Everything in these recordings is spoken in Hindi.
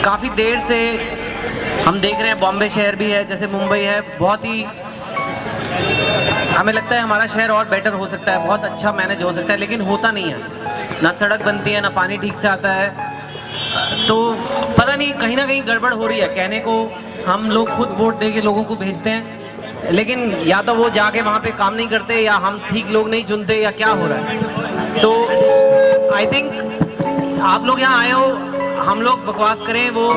काफ़ी देर से हम देख रहे हैं, बॉम्बे शहर भी है, जैसे मुंबई है, बहुत ही हमें लगता है हमारा शहर और बेटर हो सकता है, बहुत अच्छा मैनेज हो सकता है, लेकिन होता नहीं है। ना सड़क बनती है, ना पानी ठीक से आता है, तो पता नहीं कहीं ना कहीं गड़बड़ हो रही है। कहने को हम लोग खुद वोट दे के लोगों को भेजते हैं, लेकिन या तो वो जाके वहाँ पे काम नहीं करते, या हम ठीक लोग नहीं चुनते, या क्या हो रहा है। तो आई थिंक आप लोग यहाँ आए हो, हम लोग बकवास करें, वो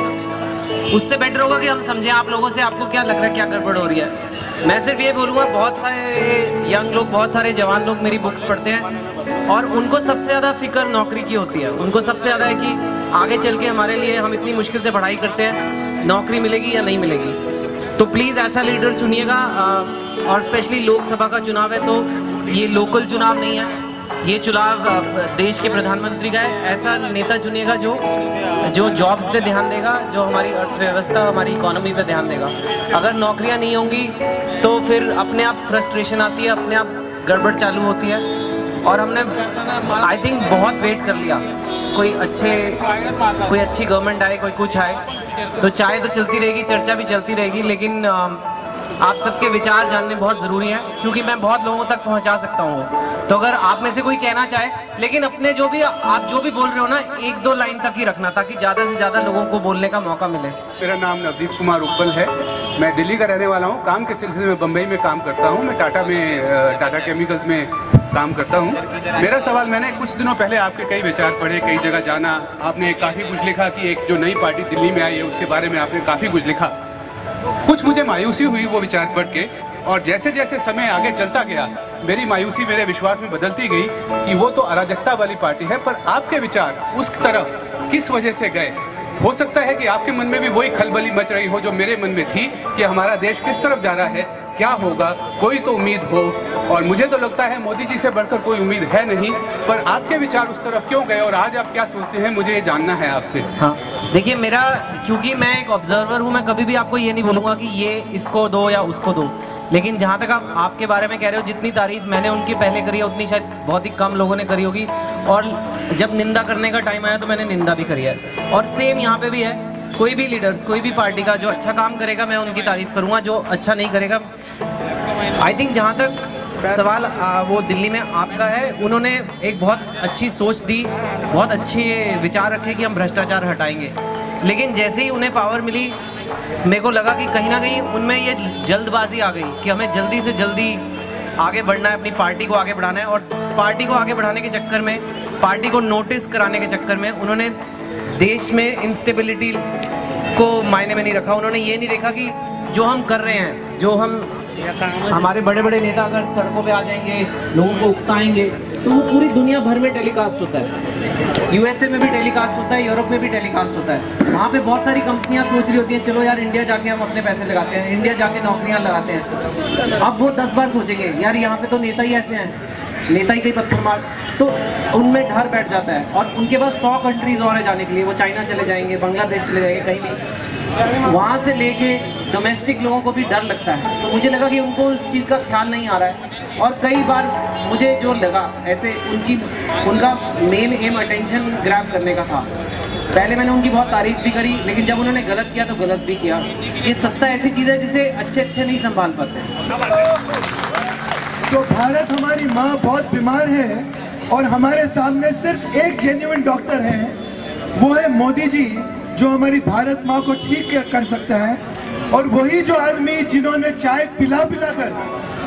उससे बेटर होगा कि हम समझें आप लोगों से, आपको क्या लग रहा है, क्या गड़बड़ हो रही है। मैं सिर्फ ये बोलूँगा, बहुत सारे यंग लोग, बहुत सारे जवान लोग मेरी बुक्स पढ़ते हैं, और उनको सबसे ज़्यादा फिक्र नौकरी की होती है। उनको सबसे ज़्यादा है कि आगे चल के हमारे लिए, हम इतनी मुश्किल से पढ़ाई करते हैं, नौकरी मिलेगी या नहीं मिलेगी। तो प्लीज़ ऐसा लीडर चुनिएगा। और स्पेशली लोकसभा का चुनाव है, तो ये लोकल चुनाव नहीं है, ये चुनाव देश के प्रधानमंत्री का है। ऐसा नेता चुनिएगा जो जॉब्स पे ध्यान देगा, जो हमारी अर्थव्यवस्था, हमारी इकोनॉमी पे ध्यान देगा। अगर नौकरियां नहीं होंगी तो फिर अपने आप फ्रस्ट्रेशन आती है, अपने आप गड़बड़ चालू होती है। और हमने आई थिंक बहुत वेट कर लिया, कोई अच्छी गवर्नमेंट आए, कोई कुछ आए, तो चाय तो चलती रहेगी, चर्चा भी चलती रहेगी, लेकिन आप सबके विचार जानने बहुत ज़रूरी है, क्योंकि मैं बहुत लोगों तक पहुंचा सकता हूँ। तो अगर आप में से कोई कहना चाहे, लेकिन अपने आप जो भी बोल रहे हो ना, 1-2 लाइन तक ही रखना, ताकि ज़्यादा से ज़्यादा लोगों को बोलने का मौका मिले। मेरा नाम नवदीप कुमार उप्पल है, मैं दिल्ली का रहने वाला हूँ। काम के सिलसिले में बम्बई में काम करता हूँ, मैं टाटा केमिकल्स में काम करता हूँ। मेरा सवाल, मैंने कुछ दिनों पहले आपके कई विचार पढ़े, कई जगह जाना, आपने काफ़ी कुछ लिखा कि एक जो नई पार्टी दिल्ली में आई है उसके बारे में आपने काफ़ी कुछ लिखा। कुछ मुझे मायूसी हुई वो विचार पढ़ के, और जैसे जैसे समय आगे चलता गया मेरी मायूसी मेरे विश्वास में बदलती गई कि वो तो अराजकता वाली पार्टी है, पर आपके विचार उस तरफ किस वजह से गए। हो सकता है कि आपके मन में भी वही खलबली मच रही हो जो मेरे मन में थी, कि हमारा देश किस तरफ जा रहा है, क्या होगा, कोई तो उम्मीद हो। और मुझे तो लगता है मोदी जी से बढ़कर कोई उम्मीद है नहीं, पर आपके विचार उस तरफ क्यों गए और आज आप क्या सोचते हैं, मुझे ये जानना है आपसे। हाँ, देखिए, मेरा, क्योंकि मैं एक ऑब्जर्वर हूँ, मैं कभी भी आपको ये नहीं बोलूँगा कि ये इसको दो या उसको दो, लेकिन जहाँ तक आप आपके बारे में कह रहे हो, जितनी तारीफ मैंने उनकी पहले करी है उतनी शायद बहुत ही कम लोगों ने करी होगी, और जब निंदा करने का टाइम आया तो मैंने निंदा भी करी है। और सेम यहाँ पे भी है, कोई भी लीडर, कोई भी पार्टी का जो अच्छा काम करेगा मैं उनकी तारीफ करूँगा, जो अच्छा नहीं करेगा। आई थिंक जहाँ तक सवाल वो दिल्ली में आपका है, उन्होंने एक बहुत अच्छी सोच दी, बहुत अच्छे विचार रखे कि हम भ्रष्टाचार हटाएंगे, लेकिन जैसे ही उन्हें पावर मिली मेरे को लगा कि कहीं ना कहीं उनमें ये जल्दबाजी आ गई कि हमें जल्दी से जल्दी आगे बढ़ना है, अपनी पार्टी को आगे बढ़ाना है। और पार्टी को आगे बढ़ाने के चक्कर में, पार्टी को नोटिस कराने के चक्कर में उन्होंने देश में इंस्टेबिलिटी को मायने में नहीं रखा। उन्होंने ये नहीं देखा कि जो हम कर रहे हैं, जो हमारे बड़े बड़े नेता अगर सड़कों पे आ जाएंगे, लोगों को उकसाएंगे, तो वो पूरी दुनिया भर में टेलीकास्ट होता है। यूएसए में भी टेलीकास्ट होता है, यूरोप में भी टेलीकास्ट होता है। वहाँ पे बहुत सारी कंपनियाँ सोच रही होती हैं, चलो यार इंडिया जाके हम अपने पैसे लगाते हैं, इंडिया जाके नौकरियाँ लगाते हैं। अब वो 10 बार सोचेंगे, यार यहाँ पे तो नेता ही ऐसे हैं, नेता ही कहीं पत्थर मार, तो उनमें डर बैठ जाता है। और उनके पास 100 कंट्रीज और है जाने के लिए, वो चाइना चले जाएंगे, बांग्लादेश चले जाएंगे, कहीं भी, वहाँ से लेके डोमेस्टिक लोगों को भी डर लगता है। तो मुझे लगा कि उनको इस चीज़ का ख्याल नहीं आ रहा है। और कई बार मुझे जो लगा, ऐसे उनका मेन एम अटेंशन ग्रैब करने का था। पहले मैंने उनकी बहुत तारीफ भी करी, लेकिन जब उन्होंने गलत किया तो गलत भी किया। ये सत्ता ऐसी चीज़ है जिसे अच्छे नहीं संभाल पाते। तो भारत हमारी माँ बहुत बीमार है और हमारे सामने सिर्फ एक जेन्युइन डॉक्टर है, वो है मोदी जी, जो हमारी भारत माँ को ठीक कर सकता है। और वही जो आदमी जिन्होंने चाय पिला कर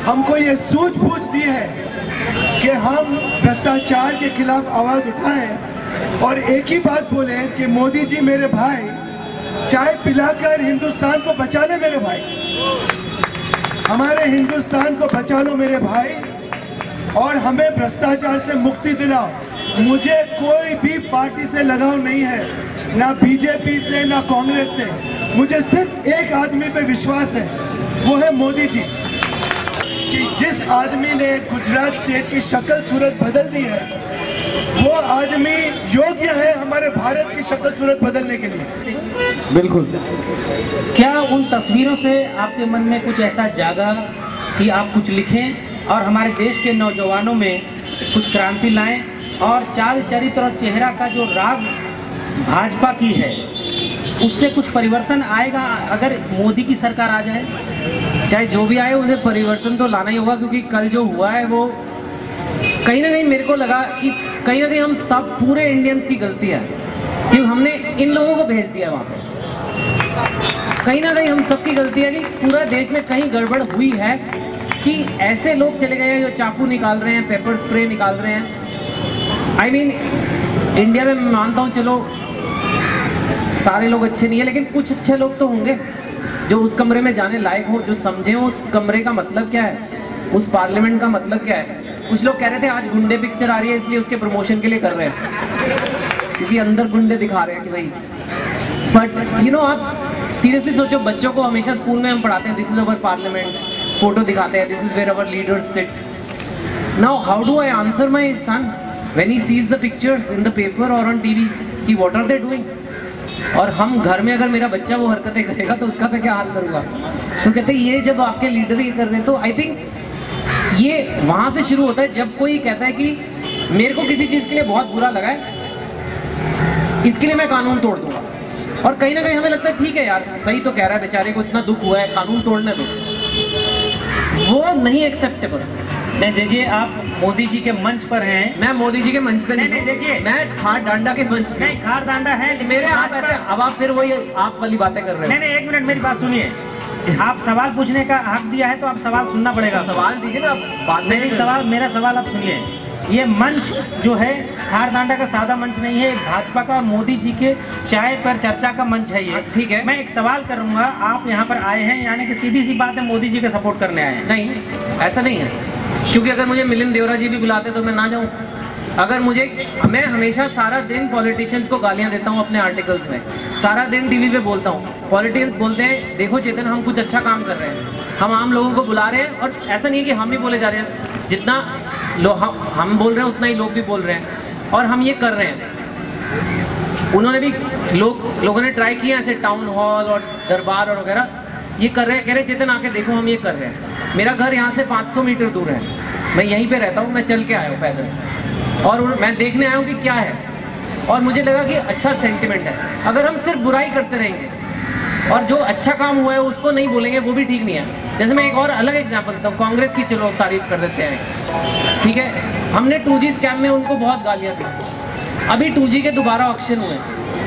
हमको ये सूझबूझ दी है कि हम भ्रष्टाचार के खिलाफ आवाज उठाएं और एक ही बात बोले कि मोदी जी मेरे भाई, चाय पिलाकर हिंदुस्तान को बचा ले मेरे भाई, हमारे हिंदुस्तान को बचा लो मेरे भाई, और हमें भ्रष्टाचार से मुक्ति दिलाओ। मुझे कोई भी पार्टी से लगाव नहीं है, ना बीजेपी से ना कांग्रेस से, मुझे सिर्फ एक आदमी पे विश्वास है, वो है मोदी जी। कि जिस आदमी ने गुजरात स्टेट की शक्ल सूरत बदल दी है, वो आदमी योग्य है हमारे भारत की शक्ल सूरत बदलने के लिए। बिल्कुल। क्या उन तस्वीरों से आपके मन में कुछ ऐसा जागा कि आप कुछ लिखें और हमारे देश के नौजवानों में कुछ क्रांति लाएं, और चाल चरित्र और चेहरा का जो राग भाजपा की है उससे कुछ परिवर्तन आएगा अगर मोदी की सरकार आ जाए? चाहे जो भी आए उन्हें परिवर्तन तो लाना ही होगा, क्योंकि कल जो हुआ है वो कहीं ना कहीं मेरे को लगा कि कहीं ना कहीं हम सब पूरे इंडियंस की गलती है कि हमने इन लोगों को भेज दिया वहाँ पे। कहीं ना कहीं हम सबकी गलती है कि पूरा देश में कहीं गड़बड़ हुई है कि ऐसे लोग चले गए हैं जो चाकू निकाल रहे हैं, पेपर स्प्रे निकाल रहे हैं। आई मीन इंडिया में मैं मानता हूँ चलो सारे लोग अच्छे नहीं है, लेकिन कुछ अच्छे लोग तो होंगे जो उस कमरे में जाने लायक हो, जो समझे हो उस कमरे का मतलब क्या है, उस पार्लियामेंट का मतलब क्या है। कुछ लोग कह रहे थे आज गुंडे पिक्चर आ रही है इसलिए उसके प्रमोशन के लिए कर रहे हैं, क्योंकि अंदर गुंडे दिखा रहे हैं कि भाई। बट यू नो आप सीरियसली सोचो, बच्चों को हमेशा स्कूल में हम पढ़ाते हैं this is our parliament, photo दिखाते हैं this is where our leaders sit. Now how do I answer my son when he sees the pictures in the paper और ऑन टीवी कि व्हाट आर दे डूइंग। और हम घर में अगर मेरा बच्चा वो हरकतें करेगा तो उसका मैं क्या हाल करूँगा। तो कहते हैं ये जब आपके लीडर ये कर रहे हैं, तो आई थिंक ये वहाँ से शुरू होता है जब कोई कहता है कि मेरे को किसी चीज़ के लिए बहुत बुरा लगा है, इसके लिए मैं कानून तोड़ दूंगा। और कहीं ना कहीं हमें लगता है ठीक है यार सही तो कह रहा है, बेचारे को इतना दुख हुआ है, कानून तोड़ने दो। वो नहीं एक्सेप्टेबल। नहीं देखिए, आप मोदी जी के मंच पर हैं। मैं मोदी जी के मंच पे नहीं देखिए, मैं खार डांडा के मंच पे। नहीं खार डांडा है मेरे आप ऐसे अब आप फिर वही आप वाली बातें कर रहे हो। नहीं एक मिनट मेरी बात सुनिए। आप सवाल पूछने का हक दिया है तो आप सवाल सुनना पड़ेगा। तो सवाल दीजिए ना, बाद में सवाल, मेरा सवाल आप सुनिए। ये मंच जो है खारदांडा का सादा मंच नहीं है, भाजपा का मोदी जी के चाय पर चर्चा का मंच है ये। ठीक है, मैं एक सवाल करूंगा, आप यहाँ पर आए हैं यानी कि सीधी सी बात है मोदी जी का सपोर्ट करने आए हैं? नहीं, ऐसा नहीं है, क्योंकि अगर मुझे मिलिंद देवरा जी भी बुलाते तो मैं ना जाऊं। अगर मैं हमेशा सारा दिन पॉलिटिशियंस को गालियां देता हूं अपने आर्टिकल्स में, सारा दिन टीवी पे बोलता हूं। पॉलिटिशियंस बोलते हैं देखो चेतन हम कुछ अच्छा काम कर रहे हैं, हम आम लोगों को बुला रहे हैं। और ऐसा नहीं है कि हम ही बोले जा रहे हैं, जितना हम बोल रहे हैं उतना ही लोग भी बोल रहे हैं और हम ये कर रहे हैं। उन्होंने भी लोगों ने ट्राई किया ऐसे टाउन हॉल और दरबार और वगैरह, ये कर रहे हैं। कह रहे चेतन आके देखो हम ये कर रहे हैं। मेरा घर यहाँ से 500 मीटर दूर है, मैं यहीं पे रहता हूँ, मैं चल के आया हूँ पैदल और मैं देखने आया हूँ कि क्या है। और मुझे लगा कि अच्छा सेंटिमेंट है। अगर हम सिर्फ बुराई करते रहेंगे और जो अच्छा काम हुआ है उसको नहीं बोलेंगे, वो भी ठीक नहीं है। जैसे मैं एक और अलग एग्जांपल देता हूँ, कांग्रेस की चलो तारीफ कर देते हैं, ठीक है। हमने 2G स्कैम में उनको बहुत गालियाँ दी। अभी 2G के दोबारा ऑक्शन हुए,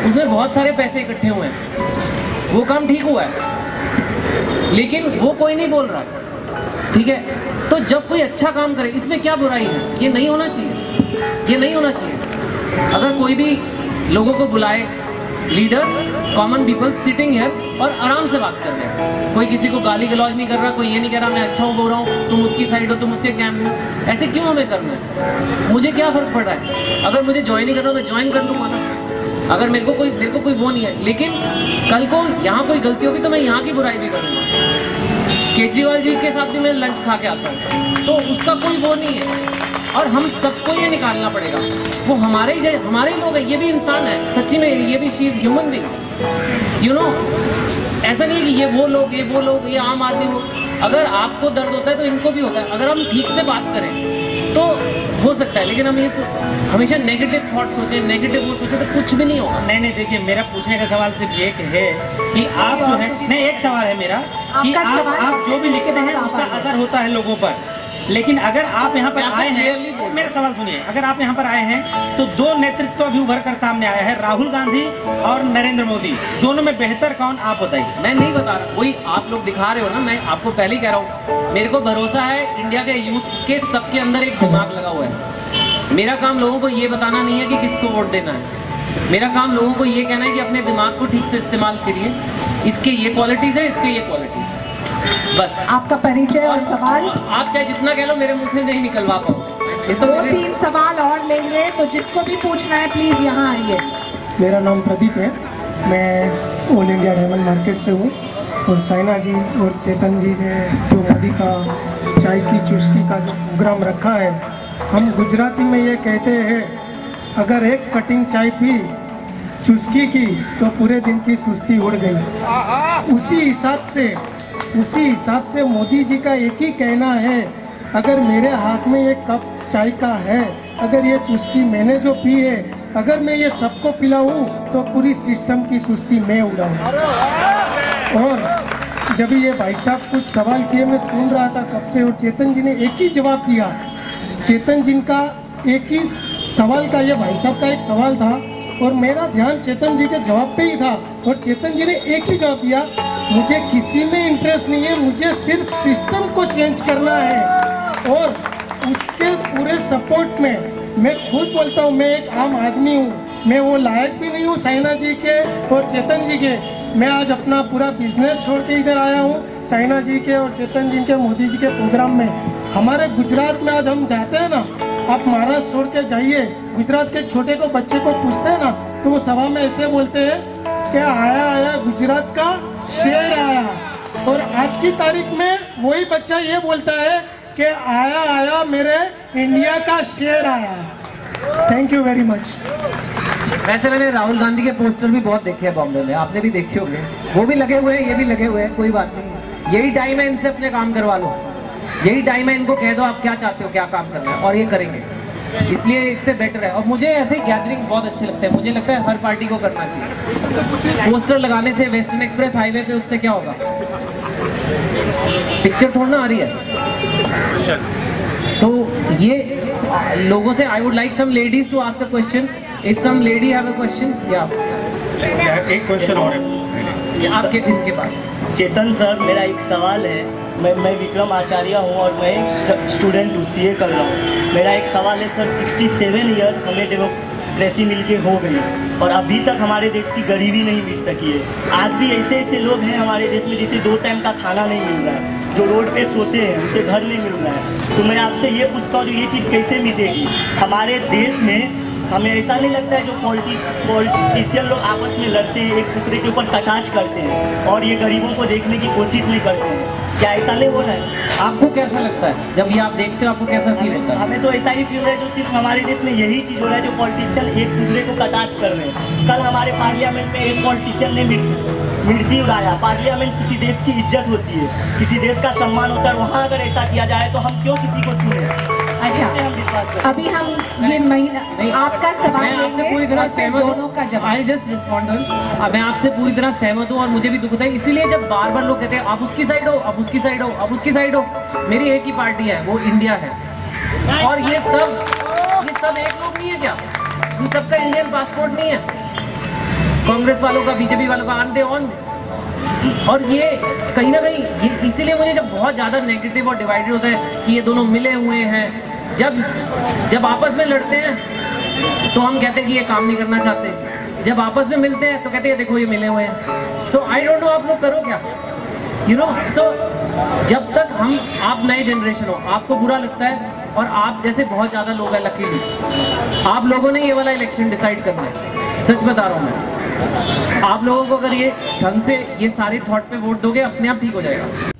उसमें बहुत सारे पैसे इकट्ठे हुए हैं, वो काम ठीक हुआ है, लेकिन वो कोई नहीं बोल रहा, ठीक है। तो जब कोई अच्छा काम करे इसमें क्या बुराई है? ये नहीं होना चाहिए, ये नहीं होना चाहिए। अगर कोई भी लोगों को बुलाए, लीडर कॉमन पीपल सिटिंग है और आराम से बात कर रहे हैं, कोई किसी को गाली गलौज नहीं कर रहा, कोई ये नहीं कह रहा मैं अच्छा हूँ बोल रहा हूँ, तुम उसकी साइड हो, तुम उसके कैंप में। ऐसे क्यों हमें करना है? मुझे क्या फ़र्क पड़ रहा है? अगर मुझे ज्वाइन ही करना मैं ज्वाइन कर लूँगा ना। अगर मेरे को कोई वो नहीं है, लेकिन कल को यहाँ कोई गलती होगी तो मैं यहाँ की बुराई भी करूँगा। केजरीवाल जी के साथ भी मैं लंच खा के आता हूँ, तो उसका कोई वो नहीं है। और हम सबको ये निकालना पड़ेगा, वो हमारे ही लोग हैं, ये भी इंसान है सच्ची में, ये भी she is human being, you know. ऐसा नहीं है कि ये वो लोग, ये आम आदमी हो। अगर आपको दर्द होता है तो इनको भी होता है। अगर हम ठीक से बात करें तो हो सकता है, लेकिन हम ये हमेशा नेगेटिव थॉट सोचें, नेगेटिव वो सोचें तो कुछ भी नहीं होगा। नहीं देखिए, मेरा पूछने का सवाल सिर्फ ये है कि आप जो है, नहीं एक सवाल है मेरा कि आप जो भी लिखते हैं उसका असर होता है लोगों पर, लेकिन अगर आप यहाँ पर आए हैं, मेरा सवाल सुनिए, अगर आप यहाँ पर आए हैं तो दो नेतृत्व अभी उभर कर सामने आया है, राहुल गांधी और नरेंद्र मोदी। दोनों में बेहतर कौन, आप बताइए। मैं नहीं बता रहा, वही आप लोग दिखा रहे हो ना। मैं आपको पहले ही कह रहा हूँ, मेरे को भरोसा है इंडिया के यूथ के सबके अंदर एक दिमाग लगा हुआ है। मेरा काम लोगों को ये बताना नहीं है कि किसको वोट देना है, मेरा काम लोगों को ये कहना है कि अपने दिमाग को ठीक से इस्तेमाल करिए, इसके ये क्वालिटीज़ है, इसके ये क्वालिटीज़ है, बस। आपका परिचय और सवाल आप चाहे जितना कह लो, मेरे मुंह से नहीं निकलवा पाओ। तो 2-3 सवाल और लेंगे, तो जिसको भी पूछना है प्लीज यहाँ आइए। मेरा नाम प्रदीप है, मैं ऑल इंडिया डायमंड मार्केट से हूँ। और साइना जी और चेतन जी ने जो मोदी का चाय की चुस्की का जो प्रोग्राम रखा है, हम गुजराती में ये कहते हैं, अगर एक कटिंग चाय पी चुस्की की तो पूरे दिन की सुस्ती उड़ गई। उसी हिसाब से मोदी जी का एक ही कहना है, अगर मेरे हाथ में एक कप चाय का है, अगर ये चुस्की मैंने जो पी है अगर मैं ये सबको पिलाऊं तो पूरी सिस्टम की सुस्ती मैं उड़ाऊं। और जब ये भाई साहब कुछ सवाल किए मैं सुन रहा था कब से, और चेतन जी ने एक ही जवाब दिया। चेतन जी का एक ही सवाल का, ये भाई साहब का एक सवाल था और मेरा ध्यान चेतन जी के जवाब पे ही था, और चेतन जी ने एक ही जवाब दिया, मुझे किसी में इंटरेस्ट नहीं है, मुझे सिर्फ सिस्टम को चेंज करना है। और उसके पूरे सपोर्ट में मैं खुद बोलता हूँ, मैं एक आम आदमी हूँ, मैं वो लायक भी नहीं हूँ साइना जी के और चेतन जी के। मैं आज अपना पूरा बिजनेस छोड़ के इधर आया हूँ साइना जी के और चेतन जी के, मोदी जी के प्रोग्राम में। हमारे गुजरात में आज हम जाते हैं ना, आप महाराष्ट्र छोड़ के जाइए, गुजरात के छोटे को बच्चे को पूछते हैं ना, तो वो सभा में ऐसे बोलते हैं कि आया आया गुजरात का शेर आया। और आज की तारीख में वही बच्चा ये बोलता है कि आया आया मेरे इंडिया का शेर आया। Thank you very much. वैसे मैंने राहुल गांधी के पोस्टर भी बहुत देखे हैं बॉम्बे में, आपने भी देखे होंगे, वो भी लगे हुए हैं, ये भी लगे हुए हैं, कोई बात नहीं। यही टाइम है, इनसे अपने काम करवा लो, यही टाइम है, इनको कह दो आप क्या चाहते हो, क्या काम करना है, और ये करेंगे। इसलिए इससे बेटर है। और मुझे ऐसे गैदरिंग्स बहुत अच्छे लगते हैं, मुझे लगता है हर पार्टी को करना चाहिए। पोस्टर लगाने से वेस्टर्न एक्सप्रेस हाईवे पे उससे क्या होगा, पिक्चर थोड़ा ना आ रही है। तो ये लोगों से, I would like some ladies to ask a question. Is some lady have a question? या एक क्वेश्चन और है आपके इनके बाद। चेतन सर, मेरा एक सवाल है। मैं विक्रम आचार्य हूँ और मैं स्टूडेंट हूँ, CA कर रहा हूँ। मेरा एक सवाल है सर, 67 ईयर हमें डेमोक्रेसी मिलके हो गई और अभी तक हमारे देश की गरीबी नहीं मिट सकी है। आज भी ऐसे ऐसे लोग हैं हमारे देश में जिसे 2 टाइम का खाना नहीं मिल रहा है, जो रोड पे सोते हैं, उसे घर नहीं मिल रहा है। तो मैं आपसे ये पूछता हूँ, ये चीज़ कैसे मिटेगी हमारे देश में? हमें ऐसा नहीं लगता है जो पॉलिटिशियन लोग आपस में लड़ते हैं, एक दूसरे के ऊपर कटाक्ष करते हैं और ये गरीबों को देखने की कोशिश नहीं करते हैं? क्या ऐसा नहीं हो रहा है? आपको कैसा लगता है जब ये आप देखते हो, आपको कैसा फील होता है? हमें तो ऐसा ही फील है जो सिर्फ हमारे देश में यही चीज़ हो रहा है, जो पॉलिटिशियन एक दूसरे को कटाक्ष कर रहे हैं। कल हमारे पार्लियामेंट में एक पॉलिटिशियन ने मिर्ची उड़ाया। पार्लियामेंट किसी देश की इज्जत होती है, किसी देश का सम्मान होता है, वहाँ अगर ऐसा किया जाए तो हम क्यों किसी को चुने? अच्छा, अभी हम ये महीना आपका सवाल मैं आपसे पूरी तरह सहमत हूँ। I just respond. मैं आपसे पूरी तरह सहमत हूँ और मुझे भी दुख होता है। इसीलिए जब बार बार लोग कहते हैं आप उसकी साइड हो, आप उसकी साइड हो, आप उसकी साइड हो, मेरी एक ही पार्टी है, वो इंडिया है। और ये सब एक लोग नहीं है क्या? इन सबका इंडियन पासपोर्ट नहीं है, कांग्रेस वालों का, बीजेपी वालों का, आन दे ऑन। और ये कहीं ना कहीं ये इसीलिए मुझे जब बहुत ज़्यादा नेगेटिव और डिवाइडेड होता है कि ये दोनों मिले हुए हैं, जब आपस में लड़ते हैं तो हम कहते हैं कि ये काम नहीं करना चाहते, जब आपस में मिलते हैं तो कहते हैं देखो ये मिले हुए हैं। तो आई डोंट नो आप लोग करो क्या, यू नो। सो जब तक आप नए जनरेशन हो, आपको बुरा लगता है, और आप जैसे बहुत ज़्यादा लोग हैं, लकीली आप लोगों ने ये वाला इलेक्शन डिसाइड करना है। सच बता रहा हूँ मैं, आप लोगों को अगर ये ढंग से ये सारे थॉट पे वोट दोगे, अपने आप ठीक हो जाएगा।